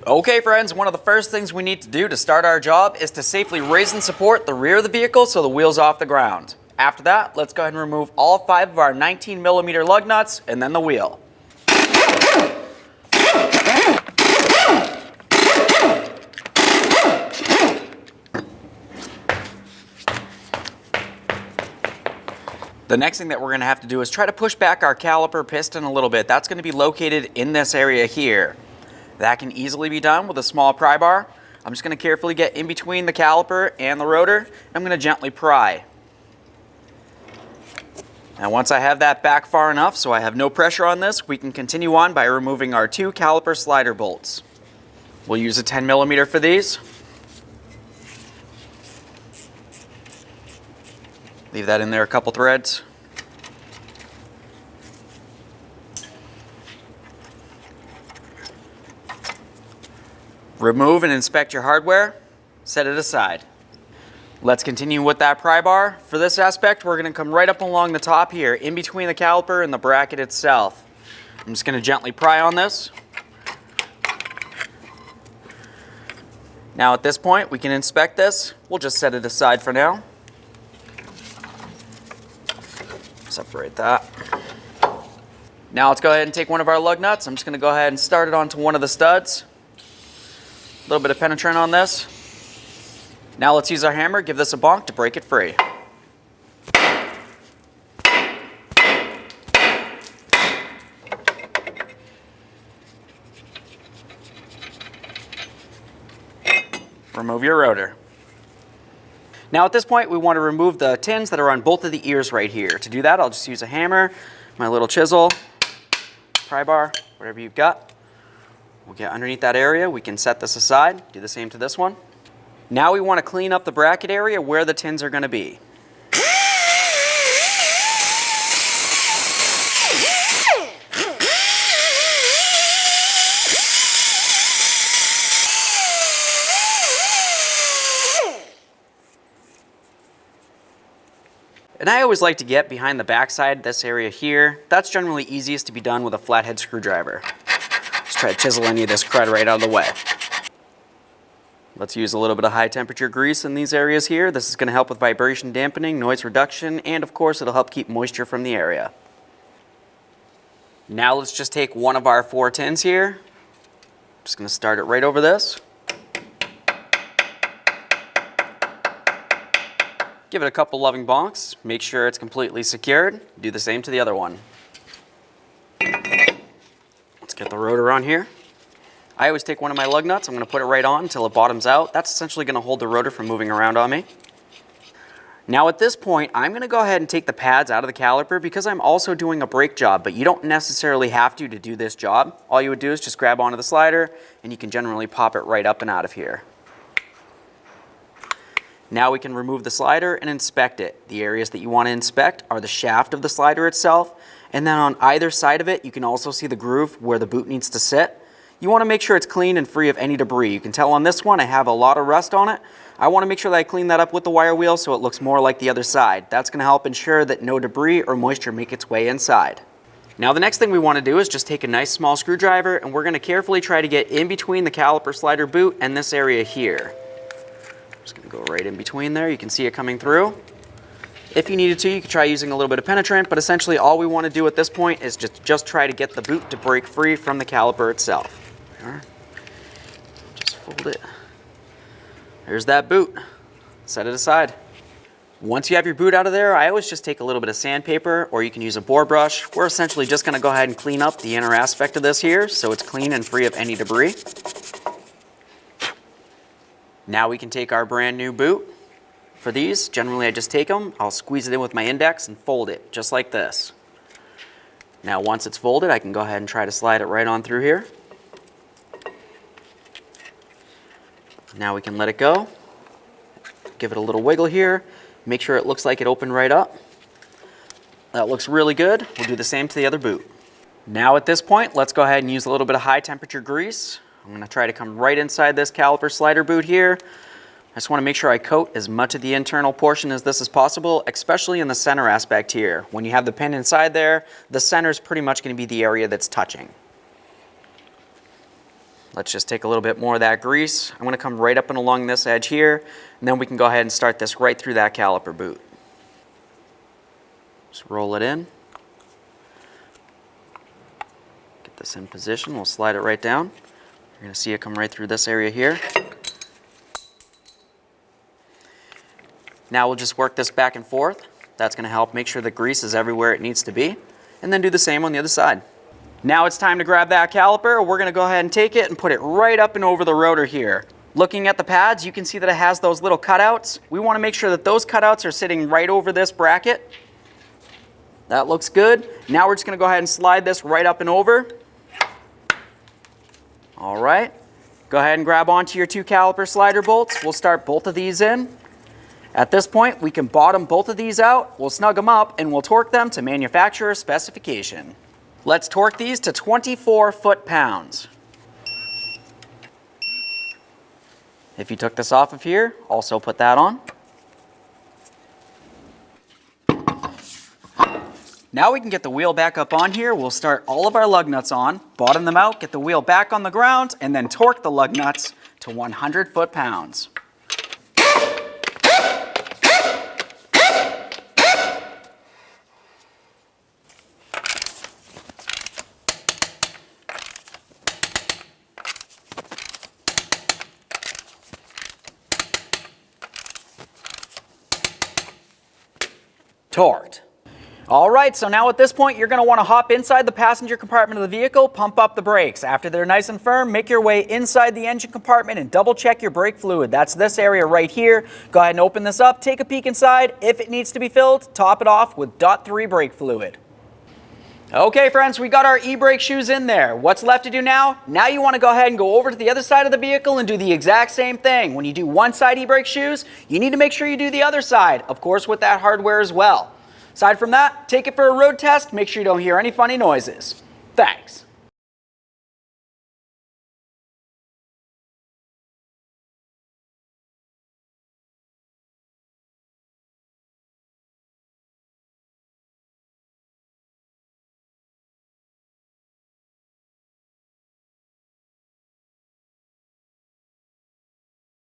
Okay friends, one of the first things we need to do to start our job is to safely raise and support the rear of the vehicle so the wheel's off the ground. After that, let's go ahead and remove all 5 of our 19mm lug nuts and then the wheel. The next thing that we're going to have to do is try to push back our caliper piston a little bit. That's going to be located in this area here. That can easily be done with a small pry bar. I'm just going to carefully get in between the caliper and the rotor. I'm going to gently pry. Now once I have that back far enough so I have no pressure on this, we can continue on by removing our 2 caliper slider bolts. We'll use a 10mm for these. Leave that in there a couple threads. Remove and inspect your hardware, set it aside. Let's continue with that pry bar. For this aspect, we're going to come right up along the top here, in between the caliper and the bracket itself. I'm just going to gently pry on this. Now at this point, we can inspect this. We'll just set it aside for now. Separate that. Now let's go ahead and take one of our lug nuts. I'm just going to go ahead and start it onto one of the studs. A little bit of penetrant on this. Now let's use our hammer, give this a bonk to break it free. Remove your rotor. Now at this point we want to remove the tins that are on both of the ears right here. To do that I'll just use a hammer, my little chisel, pry bar, whatever you've got. We'll get underneath that area, we can set this aside, do the same to this one. Now we want to clean up the bracket area where the tins are going to be. And I always like to get behind the backside, this area here. That's generally easiest to be done with a flathead screwdriver. Just try to chisel any of this crud right out of the way. Let's use a little bit of high temperature grease in these areas here. This is going to help with vibration dampening, noise reduction, and of course it'll help keep moisture from the area. Now let's just take one of our 4 tins here. Just going to start it right over this. Give it a couple loving bonks, make sure it's completely secured. Do the same to the other one. Let's get the rotor on here. I always take one of my lug nuts, I'm going to put it right on until it bottoms out. That's essentially going to hold the rotor from moving around on me. Now at this point, I'm going to go ahead and take the pads out of the caliper because I'm also doing a brake job, but you don't necessarily have to do this job. All you would do is just grab onto the slider and you can generally pop it right up and out of here. Now we can remove the slider and inspect it. The areas that you want to inspect are the shaft of the slider itself, and then on either side of it you can also see the groove where the boot needs to sit. You want to make sure it's clean and free of any debris. You can tell on this one I have a lot of rust on it. I want to make sure that I clean that up with the wire wheel so it looks more like the other side. That's going to help ensure that no debris or moisture make its way inside. Now the next thing we want to do is just take a nice small screwdriver and we're going to carefully try to get in between the caliper slider boot and this area here. Just going to go right in between there. You can see it coming through. If you needed to, you could try using a little bit of penetrant, but essentially all we want to do at this point is just try to get the boot to break free from the caliper itself. Just fold it. There's that boot. Set it aside. Once you have your boot out of there, I always just take a little bit of sandpaper, or you can use a bore brush. We're essentially just going to go ahead and clean up the inner aspect of this here so it's clean and free of any debris. Now we can take our brand new boot. For these, generally I just take them, I'll squeeze it in with my index and fold it, just like this. Now once it's folded, I can go ahead and try to slide it right on through here. Now we can let it go. Give it a little wiggle here. Make sure it looks like it opened right up. That looks really good. We'll do the same to the other boot. Now at this point, let's go ahead and use a little bit of high temperature grease. I'm going to try to come right inside this caliper slider boot here. I just want to make sure I coat as much of the internal portion as this is possible, especially in the center aspect here. When you have the pin inside there, the center is pretty much going to be the area that's touching. Let's just take a little bit more of that grease. I'm going to come right up and along this edge here, and then we can go ahead and start this right through that caliper boot. Just roll it in. Get this in position. We'll slide it right down. You're going to see it come right through this area here. Now we'll just work this back and forth. That's going to help make sure the grease is everywhere it needs to be. And then do the same on the other side. Now it's time to grab that caliper. We're going to go ahead and take it and put it right up and over the rotor here. Looking at the pads, you can see that it has those little cutouts. We want to make sure that those cutouts are sitting right over this bracket. That looks good. Now we're just going to go ahead and slide this right up and over. All right. Go ahead and grab onto your 2 caliper slider bolts. We'll start both of these in. At this point, we can bottom both of these out. We'll snug them up and we'll torque them to manufacturer specification. Let's torque these to 24 foot-pounds. If you took this off of here, also put that on. Now we can get the wheel back up on here. We'll start all of our lug nuts on, bottom them out, get the wheel back on the ground, and then torque the lug nuts to 100 foot-pounds. Torqued. All right, so now at this point, you're going to want to hop inside the passenger compartment of the vehicle, pump up the brakes. After they're nice and firm, make your way inside the engine compartment and double check your brake fluid. That's this area right here. Go ahead and open this up, take a peek inside. If it needs to be filled, top it off with .3 brake fluid. Okay, friends, we got our e-brake shoes in there. What's left to do now? Now you want to go ahead and go over to the other side of the vehicle and do the exact same thing. When you do one side e-brake shoes, you need to make sure you do the other side, of course, with that hardware as well. Aside from that, take it for a road test. Make sure you don't hear any funny noises. Thanks.